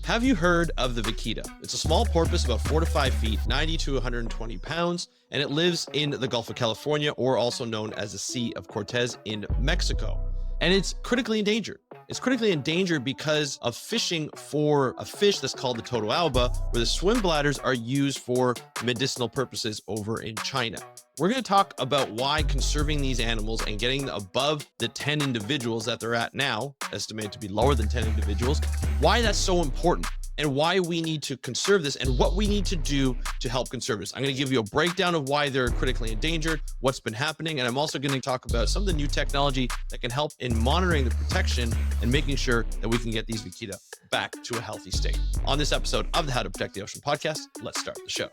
Have you heard of the vaquita? It's a small porpoise about 4 to 5 feet, 90 to 120 pounds, and it lives in the Gulf of California, or also known as the Sea of Cortez in Mexico. And it's critically endangered. It's critically endangered because of fishing for a fish that's called the Totoaba, where the swim bladders are used for medicinal purposes over in China. We're going to talk about why conserving these animals and getting above the 10 individuals that they're at now, estimated to be lower than 10 individuals, why that's so important and why we need to conserve this and what we need to do to help conserve this. I'm going to give you a breakdown of why they're critically endangered, what's been happening, and I'm also going to talk about some of the new technology that can help in monitoring the protection and making sure that we can get these vaquita back to a healthy state. On this episode of the How to Protect the Ocean podcast, let's start the show.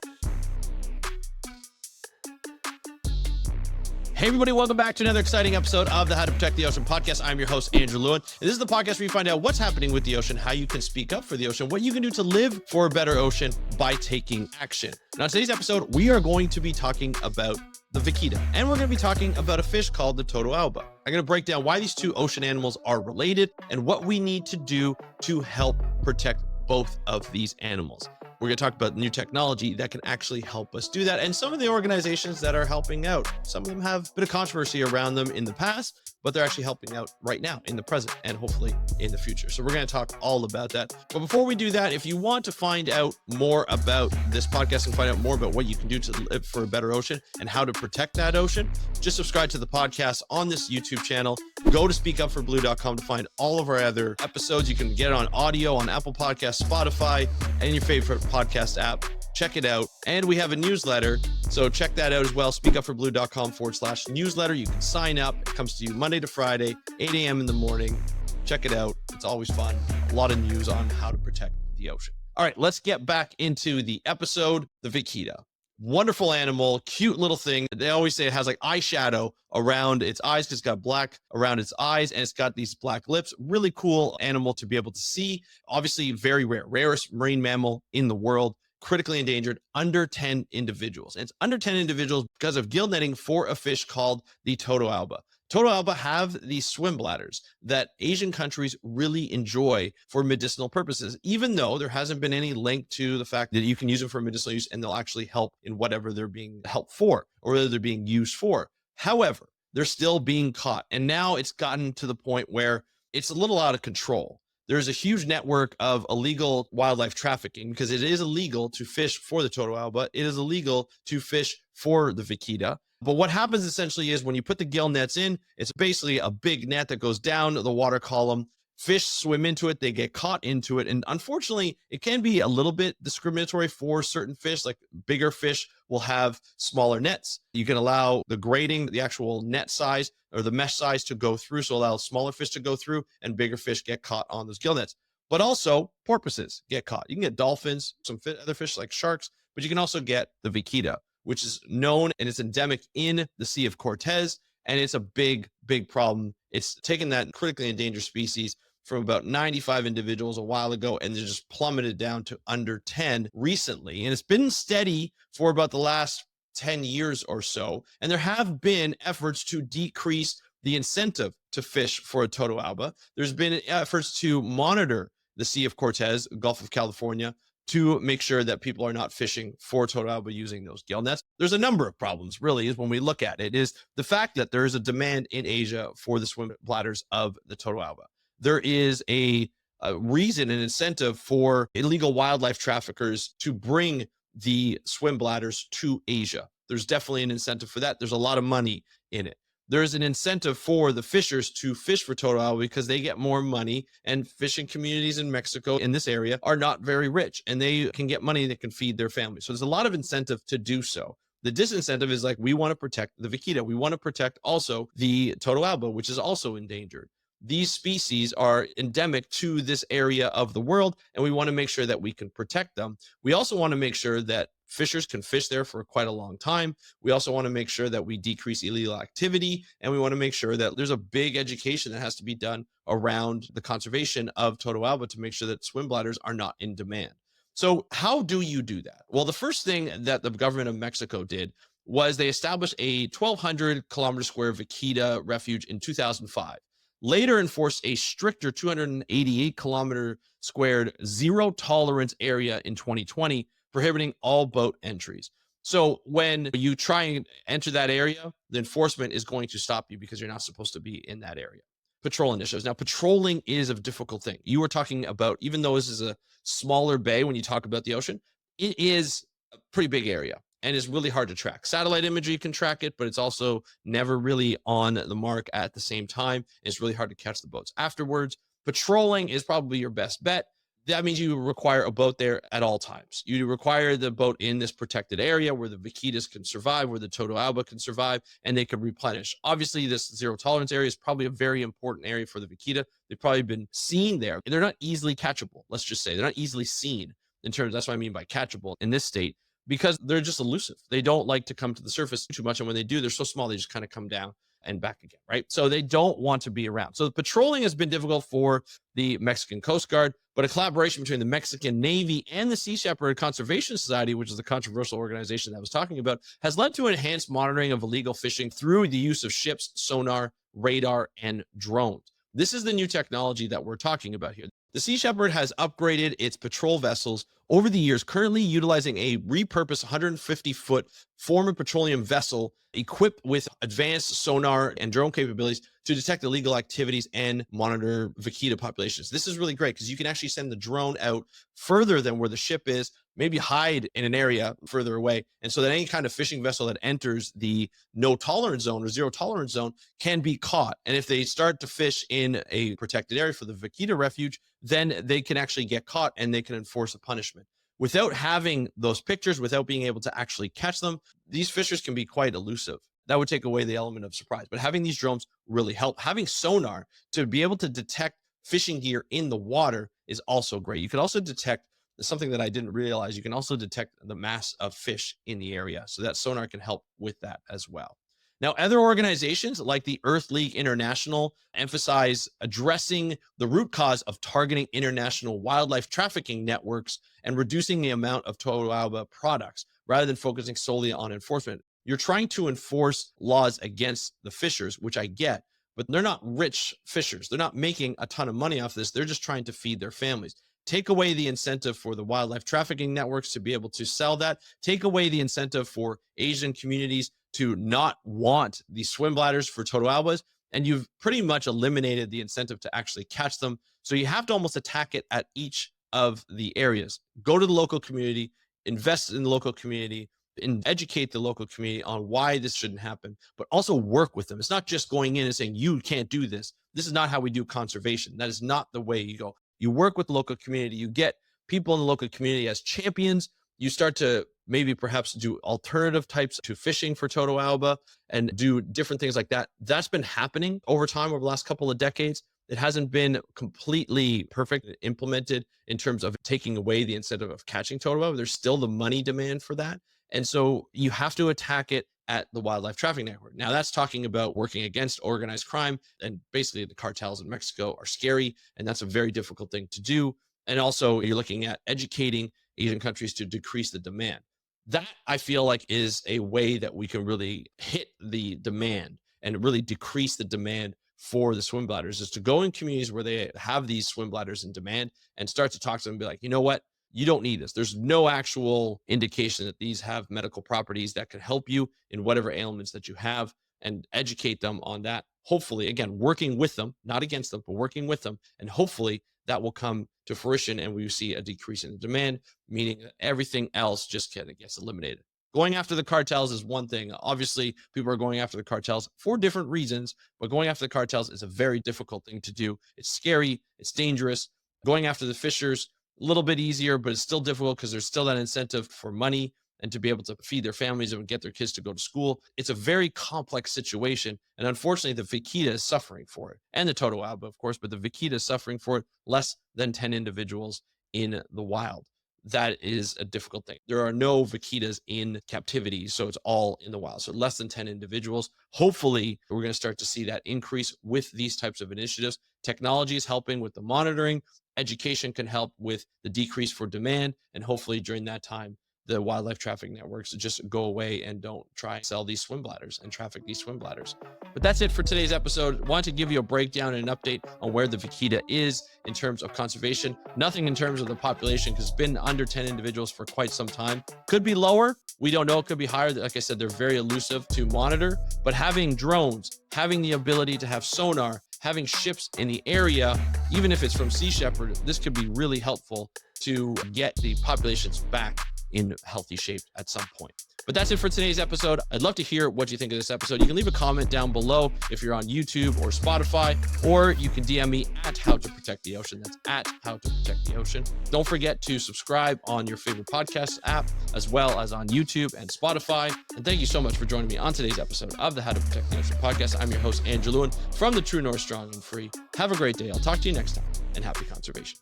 Hey everybody, welcome back to another exciting episode of the How to Protect the Ocean podcast. I'm your host, Andrew Lewin. And this is the podcast where you find out what's happening with the ocean, how you can speak up for the ocean, what you can do to live for a better ocean by taking action. Now, in today's episode, we are going to be talking about the vaquita, and we're going to be talking about a fish called the Totoaba. I'm going to break down why these two ocean animals are related and what we need to do to help protect both of these animals. We're going to talk about new technology that can actually help us do that, and some of the organizations that are helping out. Some of them have a bit of controversy around them in the past, but they're actually helping out right now in the present and hopefully in the future. So we're going to talk all about that. But before we do that, if you want to find out more about this podcast and find out more about what you can do to live for a better ocean and how to protect that ocean, just subscribe to the podcast on this YouTube channel. Go to speakupforblue.com to find all of our other episodes. You can get it on audio on Apple Podcasts, Spotify, and your favorite podcast app. Check it out. And we have a newsletter, so check that out as well. speakupforblue.com/newsletter. You can sign up. It comes to you Monday to Friday, 8 a.m. in the morning. Check it out. It's always fun. A lot of news on how to protect the ocean. All right, let's get back into the episode. The vaquita. Wonderful animal, cute little thing. They always say it has like eyeshadow around its eyes because it's got black around its eyes and it's got these black lips. Really cool animal to be able to see. Obviously very rare, rarest marine mammal in the world. Critically endangered, under 10 individuals. And it's under 10 individuals because of gill netting for a fish called the Totoaba. Totoaba have these swim bladders that Asian countries really enjoy for medicinal purposes, even though there hasn't been any link to the fact that you can use them for medicinal use and they'll actually help in whatever they're being helped for or whether they're being used for. However, they're still being caught. And now it's gotten to the point where it's a little out of control. There's a huge network of illegal wildlife trafficking because it is illegal to fish for the Totoaba, but it is illegal to fish for the vaquita. But what happens essentially is when you put the gill nets in, it's basically a big net that goes down the water column. Fish swim into it, they get caught into it. And unfortunately, it can be a little bit discriminatory for certain fish, like bigger fish will have smaller nets. You can allow the grading, the actual net size or the mesh size to go through. So allow smaller fish to go through and bigger fish get caught on those gill nets. But also porpoises get caught. You can get dolphins, some other fish like sharks, but you can also get the vaquita, which is known and it's endemic in the Sea of Cortez. And it's a big, big problem. It's taken that critically endangered species from about 95 individuals a while ago, and they just plummeted down to under 10 recently. And it's been steady for about the last 10 years or so. And there have been efforts to decrease the incentive to fish for a Totoaba. There's been efforts to monitor the Sea of Cortez, Gulf of California, to make sure that people are not fishing for Totoaba using those gill nets. There's a number of problems, really, is when we look at it, is the fact that there is a demand in Asia for the swim bladders of the Totoaba. There is a reason, an incentive for illegal wildlife traffickers to bring the swim bladders to Asia. There's definitely an incentive for that. There's a lot of money in it. There's an incentive for the fishers to fish for Totoaba because they get more money, and fishing communities in Mexico in this area are not very rich and they can get money that can feed their families. So there's a lot of incentive to do so. The disincentive is like, we want to protect the vaquita. We want to protect also the Totoaba, which is also endangered. These species are endemic to this area of the world, and we want to make sure that we can protect them. We also want to make sure that fishers can fish there for quite a long time. We also want to make sure that we decrease illegal activity, and we want to make sure that there's a big education that has to be done around the conservation of Totoaba to make sure that swim bladders are not in demand. So how do you do that? Well, the first thing that the government of Mexico did was they established a 1,200 kilometer square vaquita refuge in 2005. Later enforced a stricter 288 kilometer squared zero tolerance area in 2020, prohibiting all boat entries. So when you try and enter that area, the enforcement is going to stop you because you're not supposed to be in that area. Patrol initiatives. Now, patrolling is a difficult thing. You were talking about, even though this is a smaller bay when you talk about the ocean, it is a pretty big area and is really hard to track. Satellite imagery can track it, but it's also never really on the mark at the same time. It's really hard to catch the boats afterwards. Patrolling is probably your best bet. That means you require a boat there at all times. You require the boat in this protected area where the vaquitas can survive, where the Totoaba can survive, and they can replenish. Obviously, this zero tolerance area is probably a very important area for the vaquita. They've probably been seen there. They're not easily catchable, let's just say. They're not easily seen in terms, that's what I mean by catchable in this state, because they're just elusive. They don't like to come to the surface too much. And when they do, they're so small, they just kind of come down and back again, right? So they don't want to be around. So the patrolling has been difficult for the Mexican Coast Guard, but a collaboration between the Mexican Navy and the Sea Shepherd Conservation Society, which is the controversial organization that I was talking about, has led to enhanced monitoring of illegal fishing through the use of ships, sonar, radar, and drones. This is the new technology that we're talking about here. The Sea Shepherd has upgraded its patrol vessels over the years, currently utilizing a repurposed 150-foot former petroleum vessel equipped with advanced sonar and drone capabilities to detect illegal activities and monitor vaquita populations. This is really great because you can actually send the drone out further than where the ship is, maybe hide in an area further away. And so that any kind of fishing vessel that enters the no tolerance zone or zero tolerance zone can be caught. And if they start to fish in a protected area for the vaquita refuge, then they can actually get caught and they can enforce a punishment. Without having those pictures, without being able to actually catch them, these fishers can be quite elusive. That would take away the element of surprise. But having these drones really help. Having sonar to be able to detect fishing gear in the water is also great. You can also detect something that I didn't realize. You can also detect the mass of fish in the area. So that sonar can help with that as well. Now, other organizations like the Earth League International emphasize addressing the root cause of targeting international wildlife trafficking networks and reducing the amount of Totoaba products rather than focusing solely on enforcement. You're trying to enforce laws against the fishers, which I get, but they're not rich fishers. They're not making a ton of money off this. They're just trying to feed their families. Take away the incentive for the wildlife trafficking networks to be able to sell that. Take away the incentive for Asian communities to not want these swim bladders for Totoabas, and you've pretty much eliminated the incentive to actually catch them. So you have to almost attack it at each of the areas. Go to the local community, invest in the local community, and educate the local community on why this shouldn't happen, but also work with them. It's not just going in and saying, you can't do this. This is not how we do conservation. That is not the way you go. You work with the local community. You get people in the local community as champions. You start to maybe perhaps do alternative types to fishing for Totoaba and do different things like that. That's been happening over time over the last couple of decades. It hasn't been completely perfect implemented in terms of taking away the incentive of catching Totoaba. There's still the money demand for that. And so you have to attack it at the wildlife trafficking network. Now that's talking about working against organized crime, and basically the cartels in Mexico are scary, and that's a very difficult thing to do. And also you're looking at educating Asian countries to decrease the demand. That I feel like is a way that we can really hit the demand and really decrease the demand for the swim bladders, is to go in communities where they have these swim bladders in demand and start to talk to them and be like, you know what? You don't need this. There's no actual indication that these have medical properties that can help you in whatever ailments that you have, and educate them on that. Hopefully, again, working with them, not against them, but working with them. And hopefully that will come to fruition and we see a decrease in demand, meaning that everything else just kind of gets eliminated. Going after the cartels is one thing. Obviously, people are going after the cartels for different reasons, but going after the cartels is a very difficult thing to do. It's scary. It's dangerous. Going after the fishers, a little bit easier, but it's still difficult because there's still that incentive for money and to be able to feed their families and get their kids to go to school. It's a very complex situation. And unfortunately, the vaquita is suffering for it, and the Totoaba, of course, but the vaquita is suffering for it. Less than 10 individuals in the wild. That is a difficult thing. There are no vaquitas in captivity, so it's all in the wild. So less than 10 individuals. Hopefully, we're going to start to see that increase with these types of initiatives. Technology is helping with the monitoring. Education can help with the decrease for demand. And hopefully during that time, the wildlife trafficking networks just go away and don't try and sell these swim bladders and traffic these swim bladders. But that's it for today's episode. Want to give you a breakdown and an update on where the vaquita is in terms of conservation. Nothing in terms of the population, because it's been under 10 individuals for quite some time. Could be lower. We don't know. It could be higher. Like I said, they're very elusive to monitor. But having drones, having the ability to have sonar, having ships in the area, even if it's from Sea Shepherd, this could be really helpful to get the populations back in healthy shape at some point. But that's it for today's episode. I'd love to hear what you think of this episode. You can leave a comment down below if you're on YouTube or Spotify, or you can DM me at How to Protect the Ocean. That's at How to Protect the Ocean. Don't forget to subscribe on your favorite podcast app, as well as on YouTube and Spotify. And thank you so much for joining me on today's episode of the How to Protect the Ocean podcast. I'm your host, Andrew Lewin from the True North Strong and Free. Have a great day. I'll talk to you next time, and happy conservation.